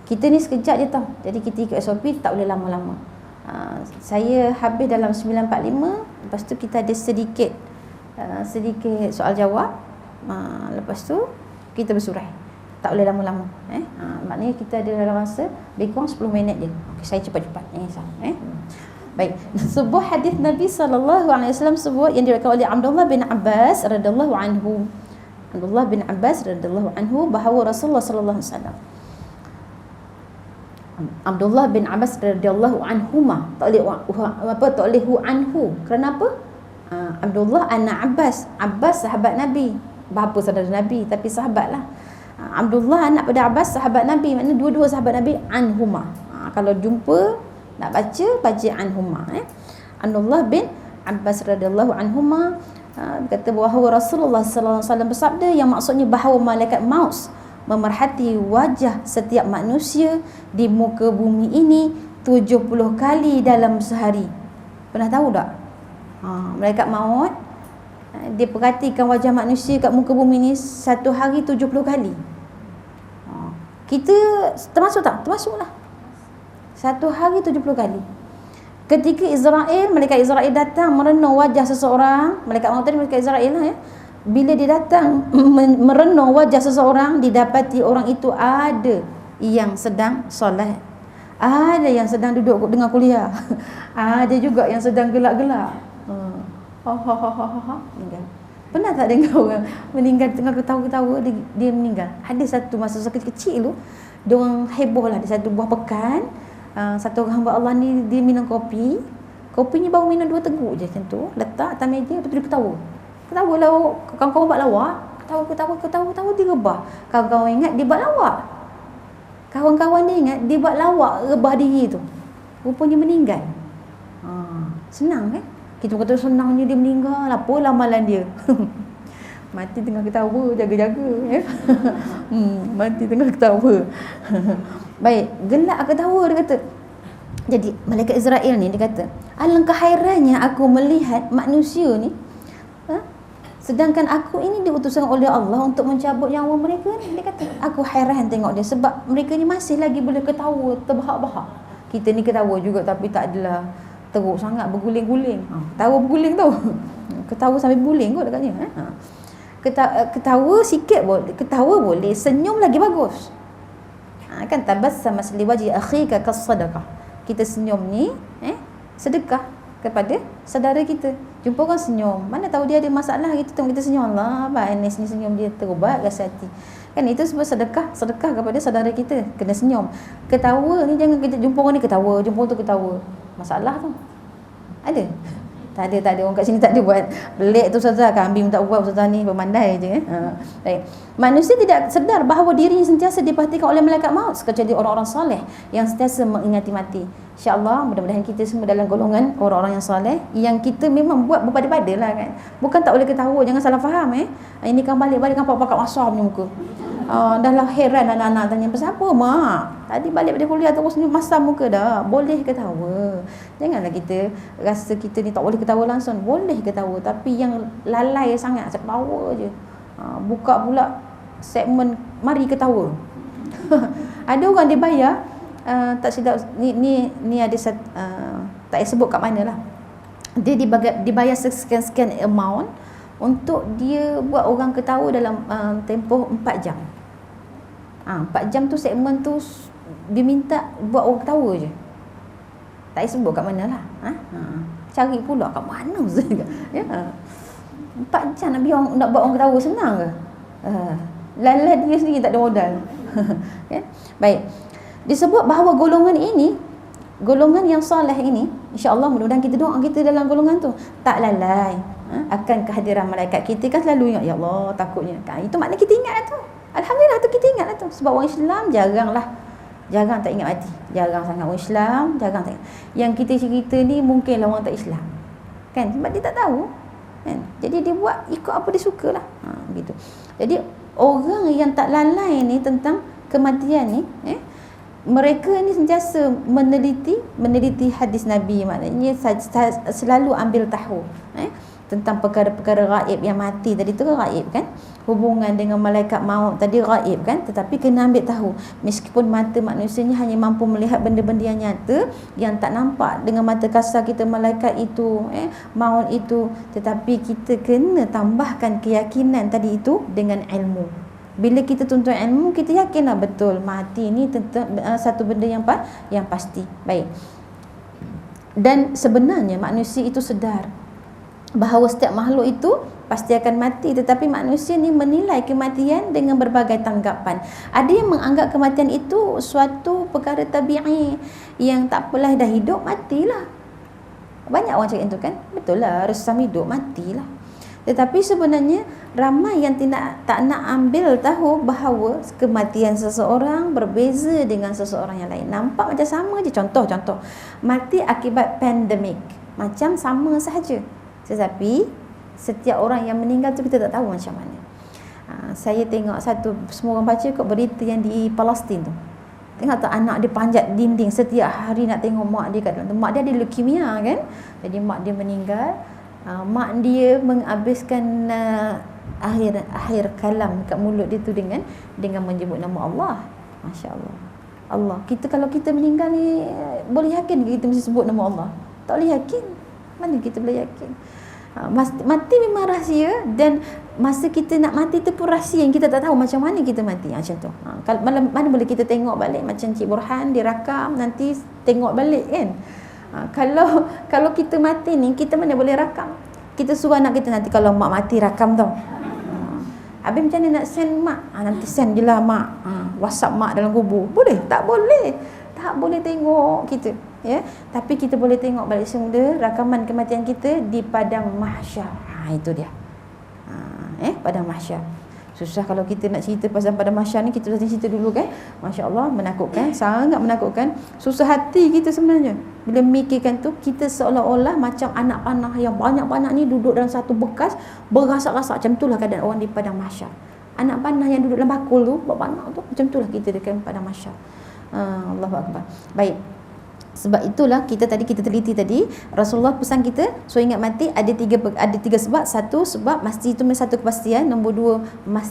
Kita ni sekejap je tau. Jadi kita ikut SOP tak boleh lama-lama. Saya habis dalam 9.45, lepas tu kita ada sedikit soal jawab. Lepas tu kita bersurai. Tak boleh lama-lama. Maknanya kita ada dalam masa lebih kurang 10 minit je. Okey, saya cepat-cepat. Baik. Sebuah hadis Nabi sallallahu alaihi wasallam yang diriwayatkan oleh Abdullah bin Abbas radhiyallahu anhu. Abdullah bin Abbas radhiyallahu anhu bahawa Rasulullah sallallahu alaihi wasallam. Abdullah bin Abbas radhiyallahu anhuma. Tak boleh anhu. Kenapa? Abdullah anak Abbas. Abbas sahabat Nabi. Bapa saudara Nabi tapi sahabatlah. Abdullah anak pada Abbas sahabat Nabi. Maknanya dua-dua sahabat Nabi anhuma. Kalau jumpa nak baca anhuma. Abdullah bin Abbas radhiyallahu anhuma kata bahawa Rasulullah sallallahu alaihi wasallam bersabda, yang maksudnya bahawa malaikat maut memerhati wajah setiap manusia di muka bumi ini 70 kali dalam sehari. Pernah tahu tak? Malaikat maut dia perhatikan wajah manusia kat muka bumi ni satu hari 70 kali. Kita termasuk tak? Termasuklah. Satu hari 70 kali. Ketika malaikat Israel datang merenung wajah seseorang, malaikat maut tadi malaikat Israel lah, ya. Bila dia datang merenung wajah seseorang, didapati orang itu ada yang sedang solat. Ada yang sedang duduk dengan kuliah. Ada juga yang sedang gelak-gelak. Meninggal. Pernah tak dengar orang meninggal tengah ketawa-ketawa, dia meninggal? Ada satu masa kecil tu, dia orang heboh lah di satu buah pekan. Satu orang hamba Allah ni dia minum kopi. Kopinya baru minum 2 teguk je macam tu, letak atas meja, lepas tu dia ketawa. Ketawa lah, kawan-kawan buat lawak. Ketawa, dia rebah. Kawan-kawan ingat dia buat lawak. Kawan-kawan dia ingat dia buat lawak rebah diri tu. Rupanya meninggal. Senang kan? Kita kata senangnya dia meninggal, apalah amalan dia. Mati tengah ketawa, jaga-jaga ya. Mati tengah ketawa. Baik, gelak ketawa dia kata. Jadi malaikat Israel ni dia kata, alangkah hairannya aku melihat manusia ni, sedangkan aku ini diutuskan oleh Allah untuk mencabut nyawa mereka ni. Dia kata, aku hairan tengok dia sebab mereka ni masih lagi boleh ketawa terbahak-bahak. Kita ni ketawa juga tapi tak adalah teruk sangat, berguling-guling. Ketawa berguling tau. Ketawa sampai guling kot dekatnya. Ketawa sikit boleh, ketawa boleh, senyum lagi bagus. Kan tabassam li wajhi akhika kas-sadaqah. Kita senyum ni sedekah kepada saudara kita. Jumpa orang senyum, mana tahu dia ada masalah, kita tengok kita senyum, Allah Anis ni senyum dia terubat rasa hati. Kan itu sebab sedekah kepada saudara kita, kena senyum. Ketawa ni jangan kita jumpa orang ni ketawa, jumpa orang tu ketawa. Masalah tu. Ada? Tak ada. Orang kat sini tak ada buat. Pelik tu Ustazah, kambing tak buat Ustazah ni, bermandai je. Baik. Manusia tidak sedar bahawa dirinya sentiasa diperhatikan oleh malaikat maut, kecuali orang-orang soleh yang sentiasa mengingati mati. InsyaAllah mudah-mudahan kita semua dalam golongan orang-orang yang soleh, yang kita memang buat berpada-pada lah kan. Bukan tak boleh ketawa, jangan salah faham Ini kan balik-balik kan pakai wasam ni muka. Dah lah heran anak-anak tanya, pasal apa mak? Tadi balik dari kuliah terus ni masam muka dah. Boleh ketawa. Janganlah kita rasa kita ni tak boleh ketawa langsung. Boleh ketawa tapi yang lalai sangat, ketawa je. Buka pula segmen mari ketawa. Ada orang dia bayar, tak silap ni ada tak payah sebut kat mana lah. Dia dibayar sekian-sekian amount untuk dia buat orang ketawa dalam tempoh 4 jam. 4 jam tu segmen tu dia minta buat orang ketawa je. Tak payah sebut kat mana lah. Cari pula kat mana Ustaz. Ya. 4 jam nak buat orang ketawa senang ke? Lala dia sendiri tak ada modal. Ya. Baik. Disebut bahawa golongan ini, golongan yang soleh ini, insya-Allah mudah-mudahan kita doa kita dalam golongan tu tak lalai akan kehadiran malaikat. Kita kan selalu ingat, ya Allah takutnya. Itu maknanya kita ingat tu. Alhamdulillah tu kita ingat tu. Sebab orang Islam jarang tak ingat mati. Jarang sangat orang Islam, jarang tak. Yang kita cerita ni mungkinlah orang tak Islam. Kan? Sebab dia tak tahu. Kan? Jadi dia buat ikut apa dia sukalah. Begitu. Jadi orang yang tak lalai ni tentang kematian ni, mereka ni sentiasa meneliti hadis Nabi, maknanya selalu ambil tahu tentang perkara-perkara gaib. Yang mati tadi tu gaib kan, hubungan dengan malaikat maut tadi gaib kan, tetapi kena ambil tahu. Meskipun mata manusia ni hanya mampu melihat benda-benda yang nyata, yang tak nampak dengan mata kasar kita, malaikat itu maut itu, tetapi kita kena tambahkan keyakinan tadi itu dengan ilmu. Bila kita tuntut ilmu, kita yakinlah betul mati ni satu benda yang pasti. Baik. Dan sebenarnya manusia itu sedar bahawa setiap makhluk itu pasti akan mati, tetapi manusia ni menilai kematian dengan berbagai tanggapan. Ada yang menganggap kematian itu suatu perkara tabi'i, yang tak apalah, dah hidup matilah. Banyak orang cakap itu kan, betul lah, harus sama hidup matilah. Tetapi sebenarnya ramai yang tak nak ambil tahu bahawa kematian seseorang berbeza dengan seseorang yang lain. Nampak macam sama je. Contoh mati akibat pandemik, macam sama sahaja. Tetapi setiap orang yang meninggal tu kita tak tahu macam mana. Saya tengok semua orang baca kot berita yang di Palestin tu. Tengok tu anak dia panjat dinding setiap hari nak tengok mak dia kat dalam. Mak dia ada leukemia kan. Jadi mak dia meninggal. Mak dia menghabiskan akhir kalam kat mulut dia tu dengan menyebut nama Allah. Masya-Allah. Allah. Kalau kita meninggal ni boleh yakin kita mesti sebut nama Allah? Tak boleh yakin. Mana kita boleh yakin? Mati memang rahsia, dan masa kita nak mati tu pun rahsia yang kita tak tahu macam mana kita mati. Macam tu. Mana boleh kita tengok balik macam Cik Burhan dia rakam, nanti tengok balik kan. Kalau kita mati ni, kita mana boleh rakam. Kita suruh anak kita, nanti kalau mak mati rakam tau. Habis macam mana nak send mak? Nanti send je lah mak. WhatsApp mak dalam kubur. Boleh? Tak boleh. Tak boleh tengok kita. Ya, tapi kita boleh tengok balik semula rakaman kematian kita di padang mahsyar. Itu dia. Padang mahsyar. Susah kalau kita nak cerita pasal padang mahsyar ni, kita dah cerita dulu kan. Masya-Allah, menakutkan, sangat menakutkan. Susah hati kita sebenarnya. Bila mikirkan tu, kita seolah-olah macam anak panah yang banyak-banyak ni duduk dalam satu bekas, berasak-rasak. Macam itulah keadaan orang di padang mahsyar. Anak panah yang duduk dalam bakul tu, banyak tu, macam itulah kita dekat padang mahsyar. Allahu Akbar. Baik. Sebab itulah kita teliti tadi, Rasulullah pesan kita, so ingat mati ada tiga sebab. Satu, sebab mati itu satu kepastian. Nombor dua,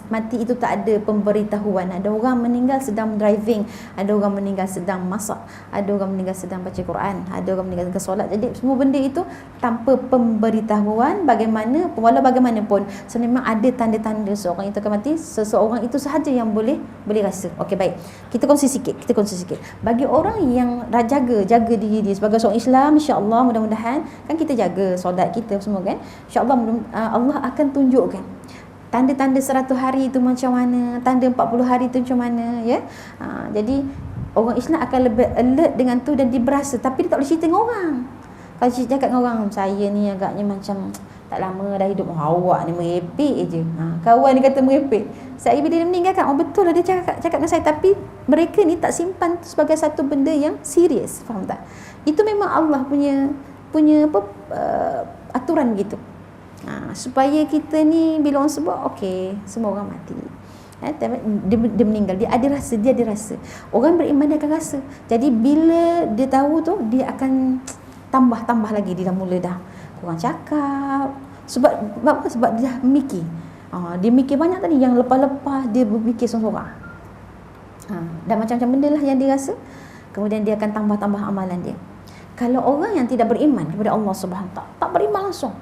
mati itu tak ada pemberitahuan. Ada orang meninggal sedang driving, ada orang meninggal sedang masak, ada orang meninggal sedang baca Quran, ada orang meninggal sedang solat. Jadi semua benda itu tanpa pemberitahuan. Walau bagaimanapun, so memang ada tanda-tanda seorang itu akan mati. Seseorang itu sahaja yang boleh rasa. Okey, baik. Kita kongsi sikit. Bagi orang yang jaga diri dia sebagai seorang Islam, insya-Allah, mudah-mudahan kan kita jaga solat kita semua kan, insya-Allah Allah akan tunjukkan tanda-tanda 100 hari itu macam mana, tanda 40 hari itu macam mana, ya. Jadi orang Islam akan lebih alert dengan tu dan dia berasa, tapi dia tak boleh cerita dengan orang. Kalau cakap dengan orang, saya ni agaknya macam tak lama dah hidup, awak ni merepek je. Kawan dia kata merepek. Saya bila dia meninggalkan, betul lah dia cakap dengan saya, tapi mereka ni tak simpan tu sebagai satu benda yang serius, faham tak? Itu memang Allah punya aturan gitu. Supaya kita ni bila orang sebut, okey, semua orang mati. Dia meninggal, dia ada rasa. Orang beriman dia akan rasa. Jadi bila dia tahu tu, dia akan tambah lagi. Dia dah mula dah kurang cakap. Sebab dia mikir. Dia mikir banyak tadi, yang lepas-lepas dia berfikir seorang-seorang. Dan macam-macam benda lah yang dia rasa. Kemudian dia akan tambah amalan dia. Kalau orang yang tidak beriman kepada Allah Subhanahu Wa Taala, tak beriman langsung,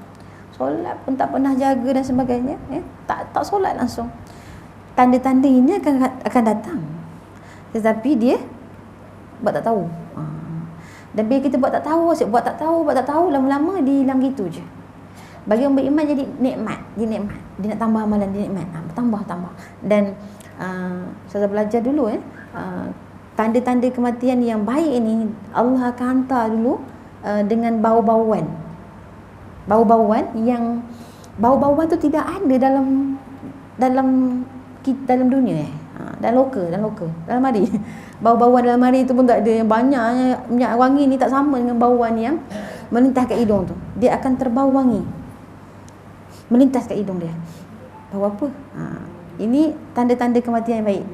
solat pun tak pernah jaga dan sebagainya, tak solat langsung, tanda-tanda ini akan datang. Tetapi dia buat tak tahu. Dan bila kita buat tak tahu, lama-lama dia hilang gitu je. Bagi orang beriman jadi nikmat. Dia nak tambah amalan, dia nikmat. Tambah. Dan saya belajar dulu tanda-tanda kematian yang baik ini Allah akan hantar dulu dengan bau-bauan. Bau-bauan yang bau-bauan tu tidak ada dalam dunia dalam loka dalam hari. Bau-bauan dalam hari tu pun tak ada. Yang banyaknya minyak wangi ni tak sama dengan bauan yang melintas kat hidung tu. Dia akan terbau wangi melintas kat hidung dia. Bau apa? Ini tanda-tanda kematian yang baik.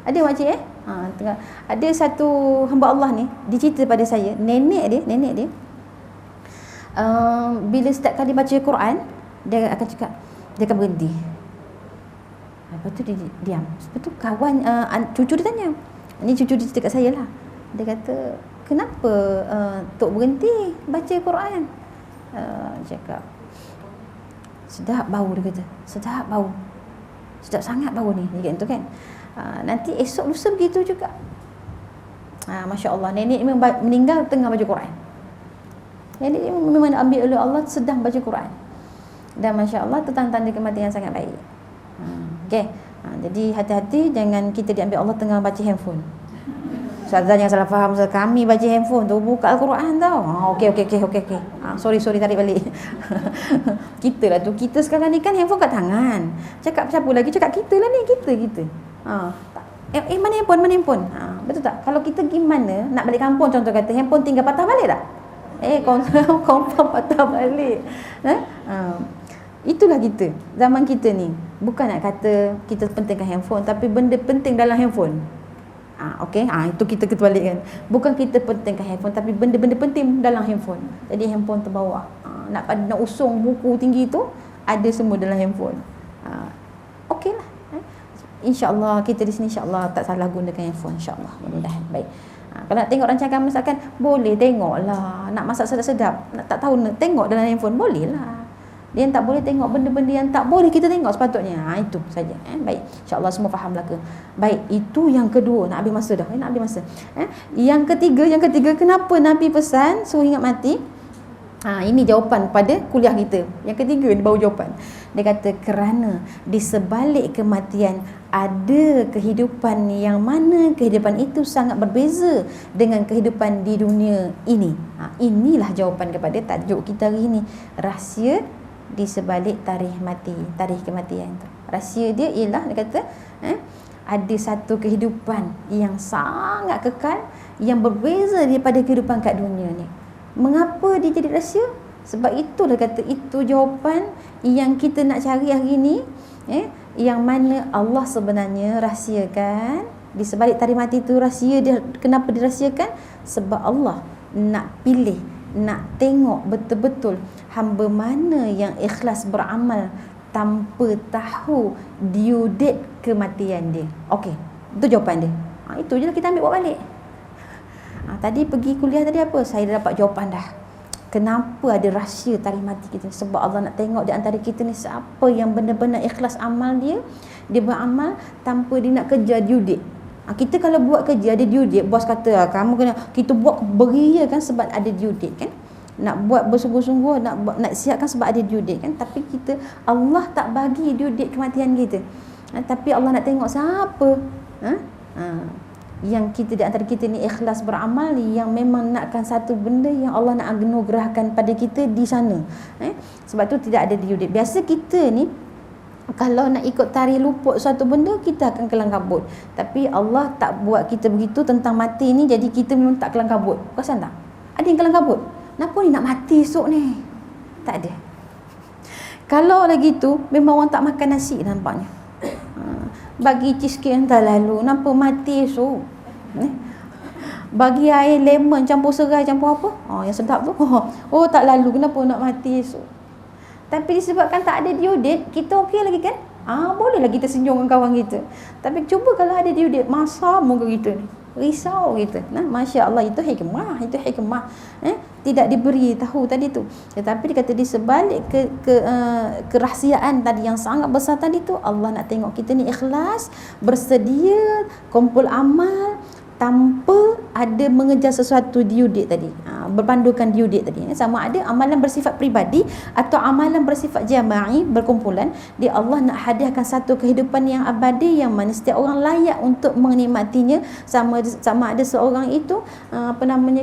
Ada makcik ada satu hamba Allah ni, dia cerita pada saya, nenek dia bila setiap kali baca Quran, dia akan cakap, dia akan berhenti. Lepas tu dia diam. Lepas tu kawan, cucu dia tanya, ni cucu dia cerita kat saya lah, dia kata, kenapa Tok berhenti baca Quran? Cakap, sedap bau, dia kata, sedap sangat bau ni, dia kata tu kan. Nanti esok lusa begitu juga. Masya Allah, nenek meninggal tengah baca Quran. Nenek memang ambil oleh Allah sedang baca Quran. Dan Masya Allah, tu tanda-tanda kematian yang sangat baik. Okay. Jadi hati-hati, jangan kita diambil Allah tengah baca handphone. Ustazah jangan salah faham, kami baca handphone tu buka Al-Quran tau. Okey. Sorry tarik balik. Kita lah tu, kita sekarang ni kan handphone kat tangan. Cakap siapa lagi? Cakap kita lah ni, kita. Mana handphone? Betul tak? Kalau kita pergi mana, nak balik kampung contoh kata, handphone tinggal patah balik tak? Confirm patah balik. Itulah kita, zaman kita ni. Bukan nak kata kita pentingkan handphone, tapi benda penting dalam handphone. Okey, itu kita keterbalik kan. Bukan kita pentingkan handphone, tapi benda-benda penting dalam handphone. Jadi handphone terbawa. Nak usung buku tinggi tu, ada semua dalam handphone. Okeylah. InsyaAllah kita di sini insyaAllah tak salah gunakan handphone, insyaAllah, mudah-mudahan. Baik. Kalau nak tengok rancangan masakan, boleh tengoklah. Nak masak sedap-sedap, nak tak tahu nak tengok dalam handphone, boleh lah. Dia yang tak boleh tengok benda-benda yang tak boleh kita tengok sepatutnya. Itu saja. Baik, insya-Allah semua faham belaka. Baik, itu yang kedua. Nak habis masa dah. Nak habis masa. Yang ketiga, kenapa Nabi pesan suruh ingat mati? Ini jawapan pada kuliah kita. Yang ketiga ni baru jawapan. Dia kata kerana di sebalik kematian ada kehidupan yang mana kehidupan itu sangat berbeza dengan kehidupan di dunia ini. Inilah jawapan kepada tajuk kita hari ini. Rahsia di sebalik tarikh kematian tu. Rahsia dia ialah dia kata ada satu kehidupan yang sangat kekal yang berbeza daripada kehidupan kat dunia ni. Mengapa dia jadi rahsia? Sebab itulah kata itu jawapan yang kita nak cari hari ni, yang mana Allah sebenarnya rahsiakan di sebalik tarikh mati tu. Rahsia dia kenapa dirahsiakan? Sebab Allah nak pilih, nak tengok betul-betul hamba mana yang ikhlas beramal tanpa tahu due date kematian dia. Okey, itu jawapan dia. Itu je lah kita ambil buat balik. Tadi pergi kuliah tadi apa? Saya dah dapat jawapan dah. Kenapa ada rahsia tarikh mati kita? Sebab Allah nak tengok di antara kita ni siapa yang benar-benar ikhlas amal dia. Dia beramal tanpa dia nak kejar due date. Kita kalau buat kerja ada due date, bos kata kamu kena, kita buat beria kan sebab ada due date kan. Nak buat bersungguh-sungguh, nak siapkan sebab ada due date kan. Tapi kita, Allah tak bagi due date kematian kita. Tapi Allah nak tengok siapa yang kita di antara kita ni ikhlas beramal, yang memang nakkan satu benda yang Allah nak anugerahkan pada kita di sana. Sebab tu tidak ada due date. Biasa kita ni kalau nak ikut tarikh luput suatu benda, kita akan kelang kabut. Tapi Allah tak buat kita begitu tentang mati ni, jadi kita memang tak kelang kabut. Perasan tak? Ada yang kelang kabut. Kenapa ni nak mati esok ni? Tak ada. Kalau lagi tu, memang orang tak makan nasi nampaknya. Bagi cheesecake yang tak lalu, nampak mati esok. Bagi air lemon campur serai campur apa? Yang sedap tu. Oh tak lalu, kenapa nak mati esok? Tapi disebabkan tak ada due date, kita okey lagi kan? Bolehlah kita senyum dengan kawan kita. Tapi cuba kalau ada due date, masa muka kita ni. Risau kita. Masya Allah, itu hikmah. Tidak diberi tahu tadi tu. Tetapi dia kata di sebalik kerahsiaan tadi yang sangat besar tadi tu, Allah nak tengok kita ni ikhlas, bersedia, kumpul amal tanpa ada mengejar sesuatu due date tadi. Berpandukan due date tadi. Sama ada amalan bersifat peribadi atau amalan bersifat jama'i, berkumpulan. Dia Allah nak hadiahkan satu kehidupan yang abadi, yang mana setiap orang layak untuk menikmatinya. Sama ada seorang itu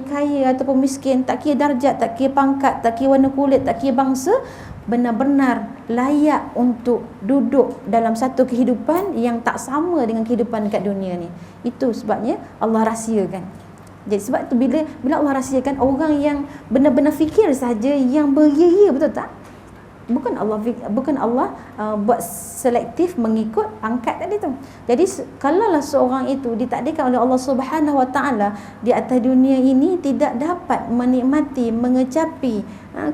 kaya ataupun miskin, tak kira darjat, tak kira pangkat, tak kira warna kulit, tak kira bangsa, benar-benar layak untuk duduk dalam satu kehidupan yang tak sama dengan kehidupan dekat dunia ni. Itu sebabnya Allah rahsiakan. Jadi sebab tu bila Allah rahsiakan, orang yang benar-benar fikir saja yang beria-ia, betul tak? Bukan Allah buat selektif mengikut pangkat tadi tu. Jadi kalaulah seorang itu ditakdirkan oleh Allah Subhanahu Wa Taala di atas dunia ini tidak dapat menikmati, mengecapi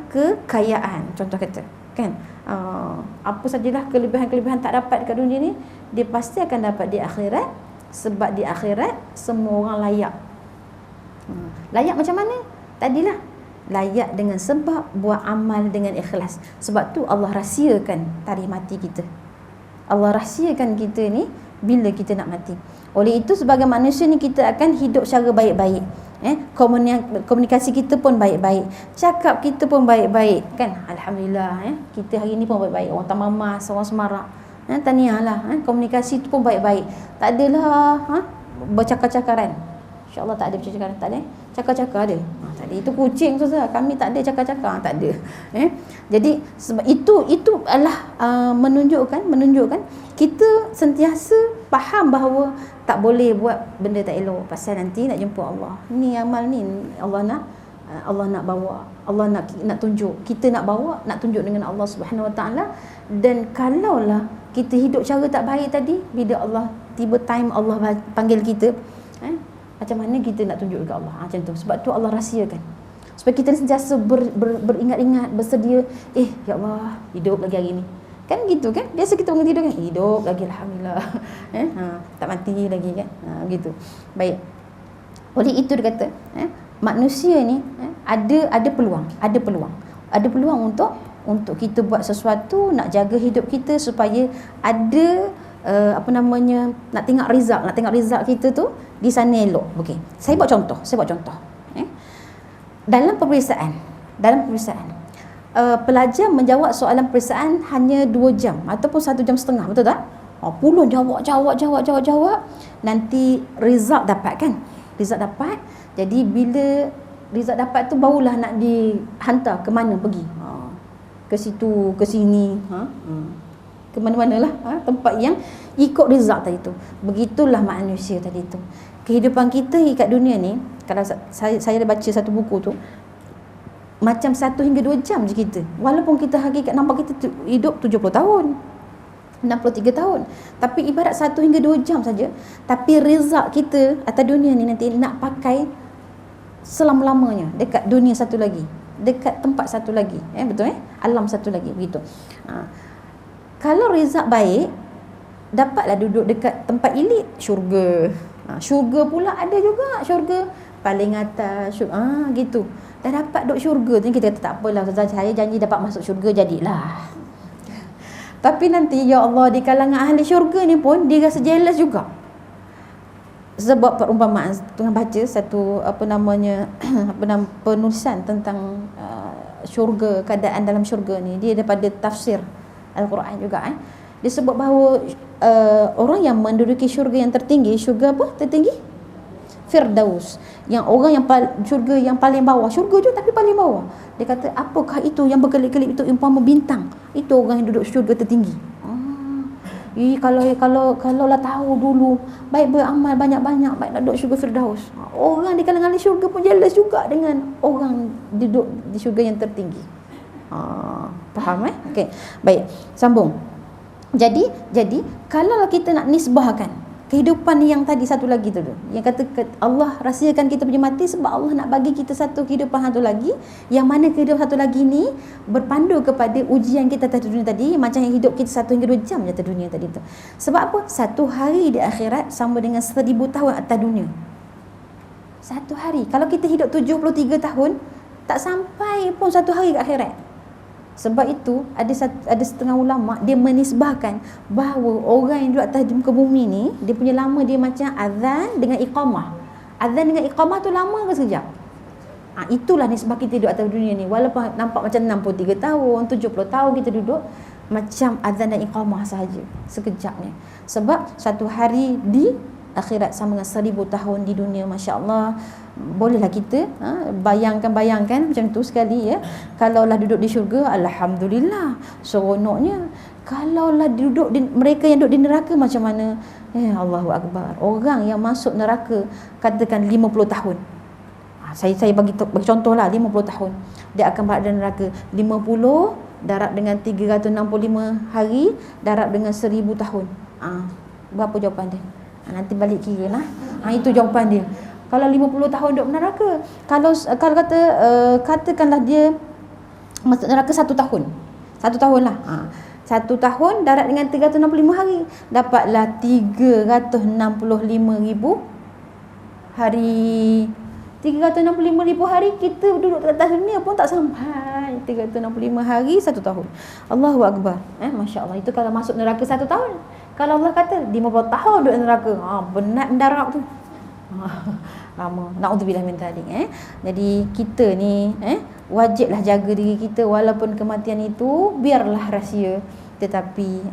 kekayaan, contoh kata kan, apa sajalah kelebihan-kelebihan tak dapat dekat dunia ni, dia pasti akan dapat di akhirat. Sebab di akhirat semua orang layak. Layak macam mana? Tadilah layak dengan sebab buat amal dengan ikhlas. Sebab tu Allah rahsiakan tarikh mati kita. Allah rahsiakan kita ni bila kita nak mati. Oleh itu sebagai manusia ni kita akan hidup secara baik-baik. Komunikasi kita pun baik-baik, cakap kita pun baik-baik kan. Alhamdulillah, kita hari ni pun baik-baik. Orang Tamamas, orang Semarak, tahniahlah, komunikasi tu pun baik-baik. Tak adalah bercakar-cakaran. InsyaAllah tak ada bercakar-cakaran, tak ada. Cakar-cakar ada. Tak ada. Itu kucing tu saja. Kami tak ada cakar-cakar, tak ada. Jadi sebab itu adalah menunjukkan kita sentiasa faham bahawa tak boleh buat benda tak elok, pasal nanti nak jumpa Allah. Ni amal ni Allah nak bawa, Allah nak tunjuk. Kita nak bawa, nak tunjuk dengan Allah Subhanahu Wa Taala. Dan kalaulah kita hidup cara tak baik tadi, bila Allah tiba time Allah panggil kita, macam mana kita nak tunjuk dekat Allah? Macam tu. Sebab tu Allah rahsiakan. Supaya kita sentiasa beringat-ingat, bersedia, ya Allah, hidup lagi hari ni. Kan gitu kan? Biasa kita bangun tidur kan, hidup lagi, alhamdulillah. Tak mati lagi kan? Gitu. Baik. Oleh itu dia kata, manusia ni ada peluang untuk kita buat sesuatu, nak jaga hidup kita supaya ada nak tengok result kita tu di sana elok. Okey. Saya buat contoh. Dalam peperiksaan pelajar menjawab soalan peperiksaan hanya 2 jam ataupun 1 jam setengah, betul tak? Puluh jawab. Nanti result dapat kan? Jadi bila result dapat tu barulah nak dihantar ke mana pergi. Ke situ, ke sini, ke mana-manalah tempat yang ikut result tadi tu. Begitulah manusia tadi tu. Kehidupan kita kat dunia ni, kalau saya dah baca satu buku tu, macam 1 hingga 2 jam je kita. Walaupun kita hakikat nampak kita hidup 70 tahun, 63 tahun, tapi ibarat 1 hingga 2 jam saja. Tapi result kita atas dunia ni nanti nak pakai selama-lamanya dekat dunia satu lagi, dekat tempat satu lagi, betul alam satu lagi, begitu. Kalau result baik, dapatlah duduk dekat tempat elit syurga. Syurga pula ada juga, syurga paling atas, gitu. Dah dapat duduk syurga tu, kita kata tak apalah ustaz, saya janji dapat masuk syurga, jadilah. Tapi nanti ya Allah, di kalangan ahli syurga ni pun dia rasa jealous juga. Sebab perumpamaan tengah baca satu penulisan tentang syurga, keadaan dalam syurga ni, dia daripada tafsir Al-Quran juga. Dia sebut bahawa orang yang menduduki syurga yang tertinggi, syurga apa tertinggi? Firdaus. Yang orang yang syurga yang paling bawah, syurga je tapi paling bawah. Dia kata, apakah itu yang berkelip-kelip itu umpama bintang? Itu orang yang duduk syurga tertinggi. Kalau lah tahu dulu, baik beramal banyak-banyak, baik nak duduk syurga Firdaus. Orang di kalangan syurga pun jealous juga dengan orang duduk di syurga yang tertinggi. Faham Okey. Baik, sambung. Jadi kalau kita nak nisbahkan kehidupan yang tadi satu lagi tu, yang kata Allah rahsiakan kita punya mati sebab Allah nak bagi kita satu kehidupan satu lagi, yang mana kehidupan satu lagi ni berpandu kepada ujian kita atas dunia tadi, macam yang hidup kita 1 hingga 2 jam atas dunia tadi tu. Sebab apa? 1 hari di akhirat sama dengan 1000 tahun atas dunia. 1 hari. Kalau kita hidup 73 tahun, tak sampai pun 1 hari ke akhirat. Sebab itu ada setengah ulama dia menisbahkan bahawa orang yang duduk atas muka bumi ni, dia punya lama dia macam azan dengan iqamah. Azan dengan iqamah tu lama ke sekejap? Itulah nisbah kita duduk atas dunia ni. Walaupun nampak macam 63 tahun, 70 tahun kita duduk, macam azan dan iqamah sahaja, sekejap ni. Sebab 1 hari di akhirat sama dengan 1000 tahun di dunia. Masya Allah. Bolehlah kita bayangkan macam tu sekali ya. Kalaulah duduk di syurga, alhamdulillah, seronoknya. Kalaulah mereka yang duduk di neraka macam mana? Allahu Akbar. Orang yang masuk neraka katakan 50 tahun. Saya bagi contohlah 50 tahun. Dia akan berada di neraka 50 darab dengan 365 hari darab dengan 1000 tahun. Berapa jawapan dia? Nanti balik kira lah. Itu jawapan dia. Kalau 50 tahun duduk neraka, kalau katakanlah dia masuk neraka 1 tahun. 1 tahun lah. 1 tahun darab dengan 365 hari, dapatlah 365,000 hari. 365,000 hari kita duduk atas dunia pun tak sampai 365 hari 1 tahun. Allahu Akbar. Masya Allah. Itu kalau masuk neraka 1 tahun. Kalau Allah kata 50 tahun duduk neraka, benar mendarat tu. Lama. Na'udzubillah min dzalik. Jadi kita ni wajiblah jaga diri kita, walaupun kematian itu biarlah rahsia, tetapi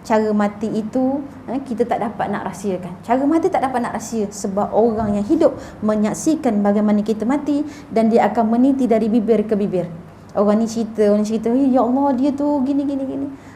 cara mati itu kita tak dapat nak rahsiakan. Cara mati tak dapat nak rahsia, sebab orang yang hidup menyaksikan bagaimana kita mati, dan dia akan meniti dari bibir ke bibir. Orang ni cerita, ya Allah dia tu gini.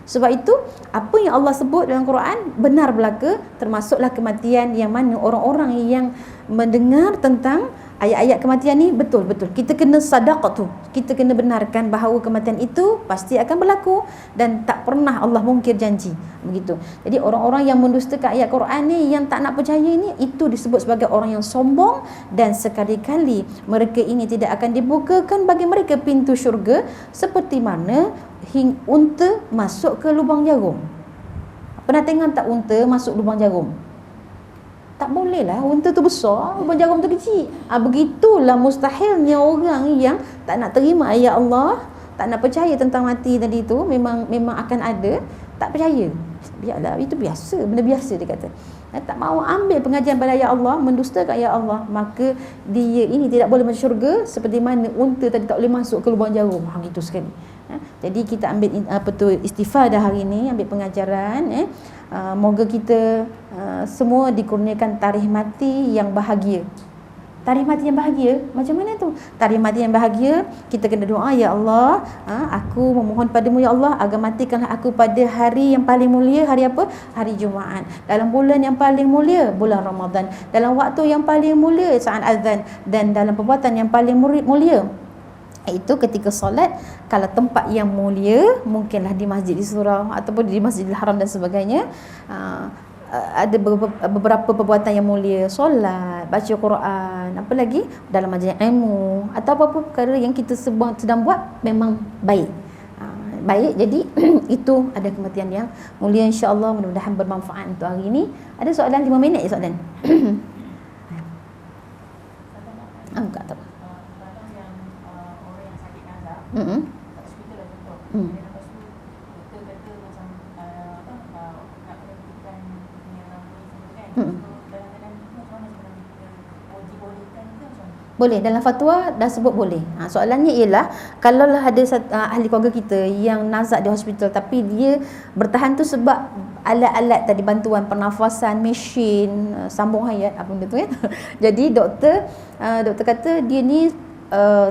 Sebab itu apa yang Allah sebut dalam Quran benar belaka, termasuklah kematian, yang mana orang-orang yang mendengar tentang ayat-ayat kematian ni betul. Kita kena sadaqah tu. Kita kena benarkan bahawa kematian itu pasti akan berlaku dan tak pernah Allah mungkir janji. Begitu. Jadi orang-orang yang mendustakan ayat Quran ni, yang tak nak percaya ni, itu disebut sebagai orang yang sombong, dan sekali-kali mereka ini tidak akan dibukakan bagi mereka pintu syurga seperti mana unta masuk ke lubang jarum. Pernah tengok tak unta masuk lubang jarum? Tak boleh lah, unta tu besar, lubang jarum tu kecil. Begitulah mustahilnya orang yang tak nak terima ayat Allah, tak nak percaya tentang mati tadi tu, memang akan ada, tak percaya. Biarlah, itu biasa, benda biasa dia kata. Tak mau ambil pengajian pada ayat Allah, mendustakan ayat Allah, maka dia ini tidak boleh masuk syurga, seperti mana unta tadi tak boleh masuk ke lubang jarum. Gitu sekali. Jadi kita ambil istifadah hari ini, ambil pengajaran. Moga kita semua dikurniakan tarikh mati yang bahagia. Tarikh mati yang bahagia, macam mana tu? Tarikh mati yang bahagia, kita kena doa, ya Allah, aku memohon padamu ya Allah, agar matikanlah aku pada hari yang paling mulia. Hari apa? Hari Jumaat. Dalam bulan yang paling mulia, bulan Ramadan. Dalam waktu yang paling mulia, saat azan. Dan dalam perbuatan yang paling mulia, itu ketika solat. Kalau tempat yang mulia, mungkinlah di Masjidil Surau ataupun di Masjidil Haram dan sebagainya, ada beberapa perbuatan yang mulia, solat, baca Quran, apa lagi, dalam majlis ilmu, atau apa-apa perkara yang kita sedang buat memang baik. Baik, jadi itu ada kematian yang mulia, insya-Allah. Mudah-mudahan bermanfaat untuk hari ini. Ada soalan 5 minit je soalan. Enggak tahu. Lepas tu doktor kata macam nak penentukan punya nama semua kan. Dalam itu macam mana sebenarnya kita dibolehkan ke macam mana? Boleh, dalam fatwa dah sebut boleh. Soalannya ialah, kalau ada ahli keluarga kita yang nazak di hospital, tapi dia bertahan tu sebab alat-alat tadi, bantuan pernafasan, mesin, sambung hayat, apa benda tu kan. Jadi doktor kata dia ni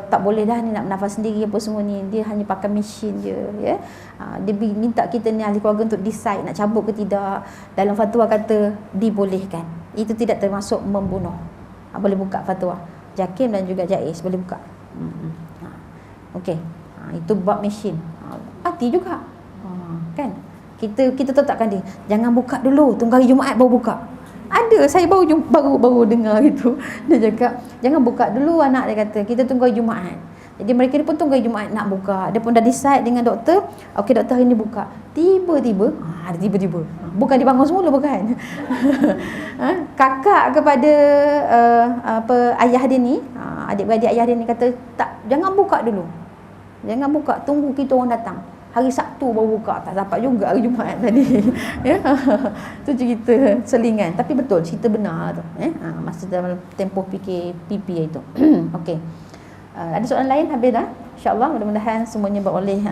tak boleh dah ni nak bernafas sendiri apa semua ni, dia hanya pakai mesin je, ya. Dia minta kita ni ahli keluarga untuk decide nak cabut ke tidak. Dalam fatwa kata dibolehkan, itu tidak termasuk membunuh. Boleh buka fatwa JAKIM dan juga JAIS, boleh buka. Okey, itu bab mesin, mati juga, kan. Kita tetapkan dia, jangan buka dulu, tunggu hari Jumaat baru buka. Ada, saya baru dengar itu. Dia cakap, jangan buka dulu anak, dia kata, kita tunggu hari Jumaat. Jadi mereka ni pun tunggu hari Jumaat nak buka. Dia pun dah decide dengan doktor, okey doktor hari ni buka. Tiba-tiba, bukan dibangun semula, bukan. Kakak kepada ayah dia ni, adik-beradik ayah dia ni kata, tak, jangan buka dulu. Jangan buka, tunggu kita orang datang. Hari Sabtu baru buka, tak dapat juga hari Jumaat tadi. Ya. Tu cerita selingan, tapi betul, cerita benar tu. Masa dalam tempoh PKP itu. Okey. Ada soalan lain? Habis dah? InsyaAllah, mudah-mudahan semuanya beroleh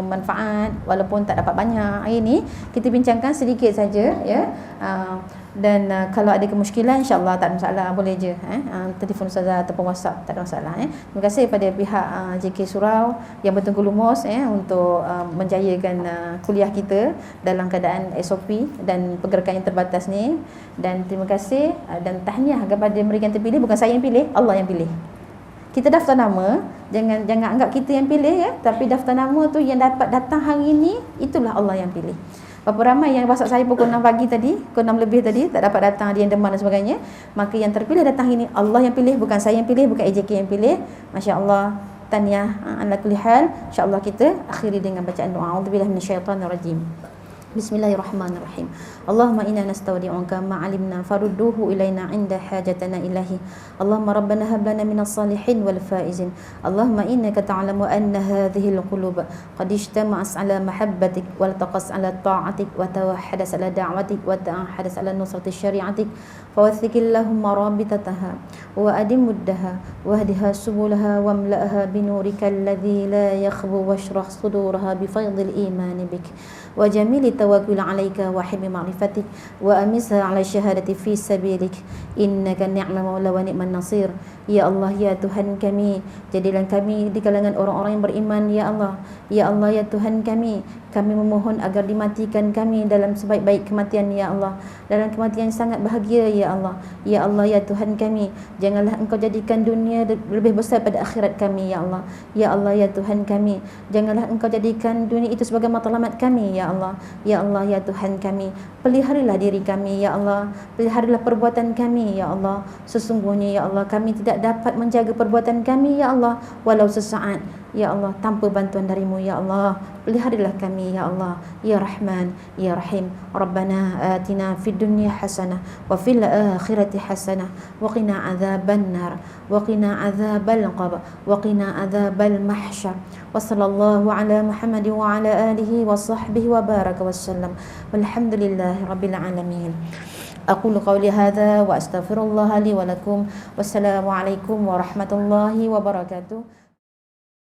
manfaat, walaupun tak dapat banyak hari ni. Kita bincangkan sedikit saja, ya. Dan kalau ada kemusykilan, insyaAllah tak ada masalah, boleh je telefon Ustazah ataupun WhatsApp, tak ada masalah. Terima kasih kepada pihak JK Surau yang betul-betul lumus untuk menjayakan kuliah kita dalam keadaan SOP dan pergerakan yang terbatas ni. Dan terima kasih dan tahniah kepada mereka yang terpilih. Bukan saya yang pilih, Allah yang pilih. Kita daftar nama, jangan anggap kita yang pilih, ya. Tapi daftar nama tu yang dapat datang hari ni, itulah Allah yang pilih. Berapa ramai yang WhatsApp saya pukul 6 pagi tadi, pukul 6 lebih tadi, tak dapat datang, dia yang demam dan sebagainya. Maka yang terpilih datang hari ni, Allah yang pilih, bukan saya yang pilih, bukan AJK yang pilih. Masya Allah, tahniah ala kulli hal. InsyaAllah kita akhiri dengan bacaan doa. A'udzubillahi minasyaitanirrajim. Bismillahirrahmanirrahim. Allahumma inna nastaudi'uka ma'alimna farudduhu ilaina inda hajatana ilahi. Allahumma rabbana hab lana minas salihin wal faizin. Allahumma innaka ta'lamu anna hadhihi al-qulub qad ijtama'at ala mahabbatik wal taqas ala ta'atik wa tawahhadas ala da'watik wa ta'ahadas ala nusrati syari'atik. Fawaththik Allahumma rabitataha wa adim muddaha wahdiha subulaha wamla'aha binurika alladhi la yakhbu washrah suduraha bifayadil imani bik wa jamili tawakkul alaika wa hibbi ma'rifatik wa amisha ala syahadati fi sabilik innaka ni'mal maula wa ni'man nasir. Ya Allah, ya Tuhan kami, jadilah kami di kalangan orang-orang yang beriman, ya Allah. Ya Allah, ya Tuhan kami memohon agar dimatikan kami dalam sebaik-baik kematian, ya Allah, dalam kematian yang sangat bahagia, ya Allah. Ya Allah, ya Tuhan kami, janganlah Engkau jadikan dunia lebih besar pada akhirat kami, ya Allah. Ya Allah, ya Tuhan kami, janganlah Engkau jadikan dunia itu sebagai matlamat kami, ya Allah. Ya Allah, ya Tuhan kami, peliharilah diri kami, ya Allah. Peliharilah perbuatan kami, ya Allah. Sesungguhnya, ya Allah, kami tidak tidak dapat menjaga perbuatan kami ya Allah walau sesaat ya Allah tanpa bantuan darimu ya Allah. Peliharalah kami ya Allah ya Rahman ya Rahim. Rabbana atina fid dunya hasanah wa fil akhirati hasanah wa qina adzaban nar wa qina adzabal qabr wa qina adzabal mahsyar. Wa sallallahu ala Muhammad wa ala alihi wa sahbihi wa baraka wasallam. Walhamdulillahi rabbil alamin. أقول قولي هذا وأستغفر الله لي ولكم والسلام عليكم ورحمة الله وبركاته.